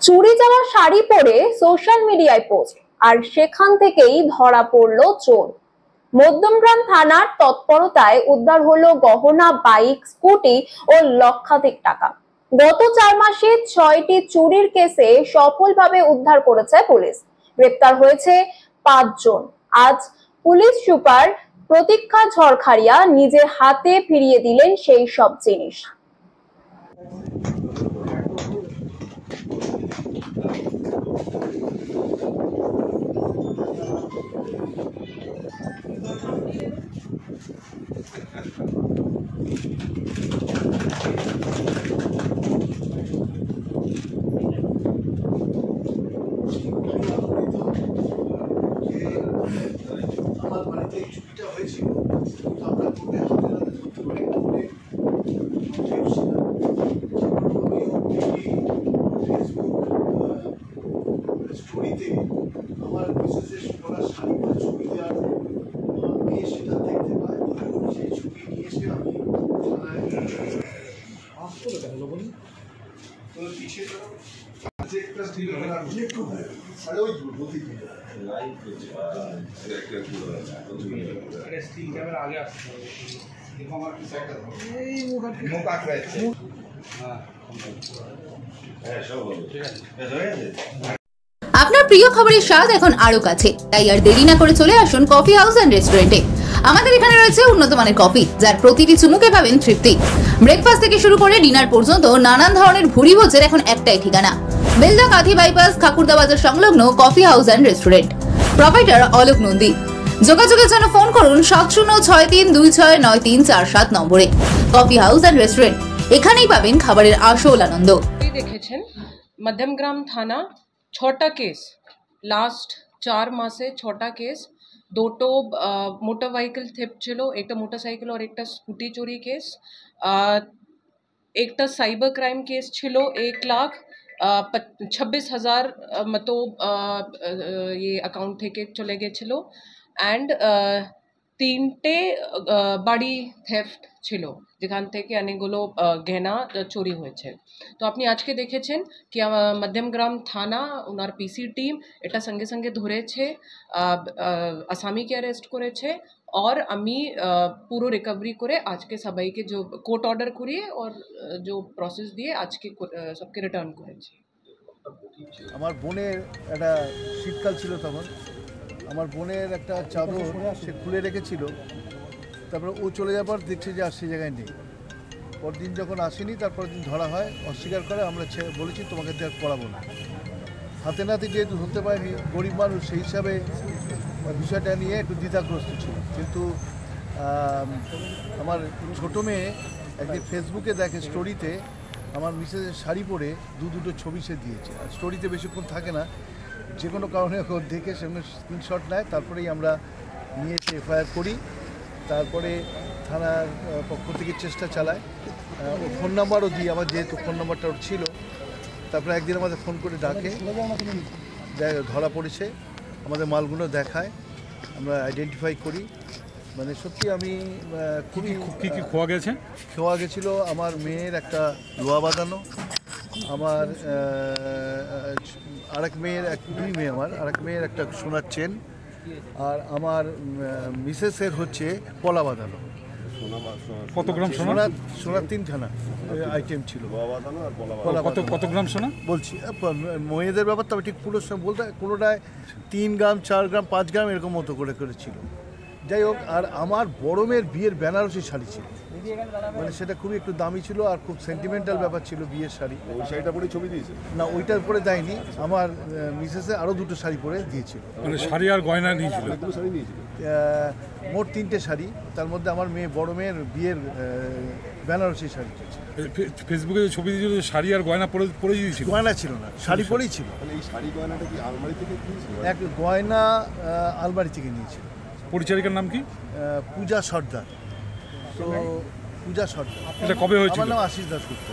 চুরি যাওয়া শাড়ি পরে সোশ্যাল মিডিয়ায় পোস্ট, আর সেখান থেকেই ধরা পড়লো চোর। মধ্যমগ্রাম থানার তৎপরতায় উদ্ধার হলো গহনা, বাইক, স্কুটি ও লক্ষাধিক টাকা। গত 4 মাসে 6টি চুরির কেসে সফলভাবে উদ্ধার করেছে পুলিশ। গ্রেপ্তার হয়েছে 5 জন। আজ পুলিশ সুপার প্রতীক্ষা ঝড়খাড়িয়া নিজের হাতে ফিরিয়ে দিলেন সেই সব জিনিস। আপনার প্রিয় খাবারের স্বাদ এখন আরো কাছে, তাই আর দেরি না করে চলে আসুন কফি হাউস অ্যান্ড রেস্টুরেন্টে। আমাদের এখানে রয়েছে উন্নত মানের কফি, যার প্রতিটি চুমুকে পাবেন তৃপ্তি। ব্রেকফাস্ট থেকে শুরু করে ডিনার পর্যন্ত নানান ধরনের ভুরি ভোজের এখন একটাই ঠিকানা, বেলদা কাঁথি বাইপাস, খাকুরদা বাজার সংলগ্ন coffee house and restaurant. Proprietor Alok Nandi. যোগাযোগের জন্য ফোন করুন 7063269347 নম্বরে। কফি হাউস অ্যান্ড রেস্টুরেন্ট, এখানেই পাবেন খাবারের আসল আনন্দ। দেখেছেন মধ্যমগ্রাম থানা 6টা কেস, লাস্ট 4 মাসে 6টা কেস, 2টো মোটর ভেহিকল থেফট ছিল, একটা মোটরসাইকেল আর একটা স্কুটি চুরি কেস, একটা সাইবার ক্রাইম কেস ছিল 1,26,000 মতো ये অ্যাকাউন্ট থেকে চলে গেছিল, অ্যান্ড 3টে বাড়ি থেফট ছিল যেখান থেকে অনেকগুলো গহনা চুরি হয়েছে। তো আপনি আজকে দেখেছেন কি মধ্যমগ্রাম থানা ওনার পিসি টিম এটা সঙ্গে সঙ্গে ধরেছে, আসামিকে অ্যারেস্ট করেছে, और আমি পুরো রিকভারি করে আজকে সবাইকে যে কোর্ট অর্ডার করিয়ে और जो প্রসেস দিয়ে আজকে সবকে রিটার্ন করেছি। আমার বোনের একটা শীতকাল ছিল, তখন আমার বোনের একটা চাদর সে খুলে রেখেছিল, তারপরে ও চলে যাওয়ার পর দেখছে যে আর সেই জায়গায় নেই। পরদিন যখন আসেনি, তারপর দিন ধরা হয়, অস্বীকার করে। আমরা বলেছি তোমাকে আর পড়াবো না। হাতে নাতে যেহেতু ধরতে পারিনি, গরিব মানুষ, সেই হিসাবে বিষয়টা নিয়ে একটু দ্বিধাগ্রস্ত ছিল। কিন্তু আমার ছোটো মেয়ে একদিন ফেসবুকে দেখে স্টোরিতে আমার মিসেসের শাড়ি পরে দুটো ছবি সে দিয়েছে। আর স্টোরিতে বেশিক্ষণ থাকে না, যে কোনো কারণে দেখে সেখানে স্ক্রিনশট নেয়, তারপরেই আমরা নিয়ে এসে এফআইআর করি। তারপরে থানার পক্ষ থেকে চেষ্টা চালায়, ও ফোন নাম্বারও দিই, আমার যেহেতু ফোন নাম্বারটা ওর ছিল। তারপরে একদিন আমাদের ফোন করে ডাকে, ধরা পড়েছে, আমাদের মালগুলো দেখায়, আমরা আইডেন্টিফাই করি। মানে সত্যি আমি খুবই কি খোয়া গেছে? খোয়া গেছিলো আমার মেয়ের একটা লোয়া বাঁধানো, আমার আরেক মেয়ের দুই মেয়ে, আমার আরেক মেয়ের একটা সোনার চেন, আর আমার মিসেসের হচ্ছে পলা বাঁধানো। কত গ্রাম সোনা? সোনার 3খানা আইটেম ছিল। কত গ্রাম সোনা বলছি, মেয়েদের ব্যাপার তো আমি ঠিক পুরো বলতে, কোনোটায় 3 গ্রাম, 4 গ্রাম, 5 গ্রাম এরকম মতো করে করেছিল। যাই হোক, আর আমার বড় মেয়ের বিয়ের বেনারসি শাড়ি ছিল, মানে সেটা খুবই একটু দামি ছিল আর খুব সেন্টিমেন্টাল ব্যাপার ছিল বিয়ের শাড়ি। ওই শাড়িটা পরে ছবি দিয়েছে না, ওইটার পরে দেয়নি, আমার মিসেসে আরও 2টো শাড়ি পরে দিয়েছিল। মানে শাড়ি আর গয়না নিয়েছিল? মোট 3টে শাড়ি, তার মধ্যে আমার বড় মেয়ের বিয়ের বেনারসি শাড়ি ছিল। ফেসবুকে যে ছবি দিয়েছিল শাড়ি আর গয়না পরে দিয়েছিল? গয়না ছিল না, শাড়ি পরেই ছিল। এই শাড়ি গয়নাটা কি আলমারি থেকে নিয়েছিল? এক গয়না আলমারি থেকে নিয়েছিল। পরিচারিকার নাম কি? পূজা সর্দার। তো পূজা সর্দার। এটা কবে হয়েছিল? আমার নাম আশিস দাসগুপ্ত।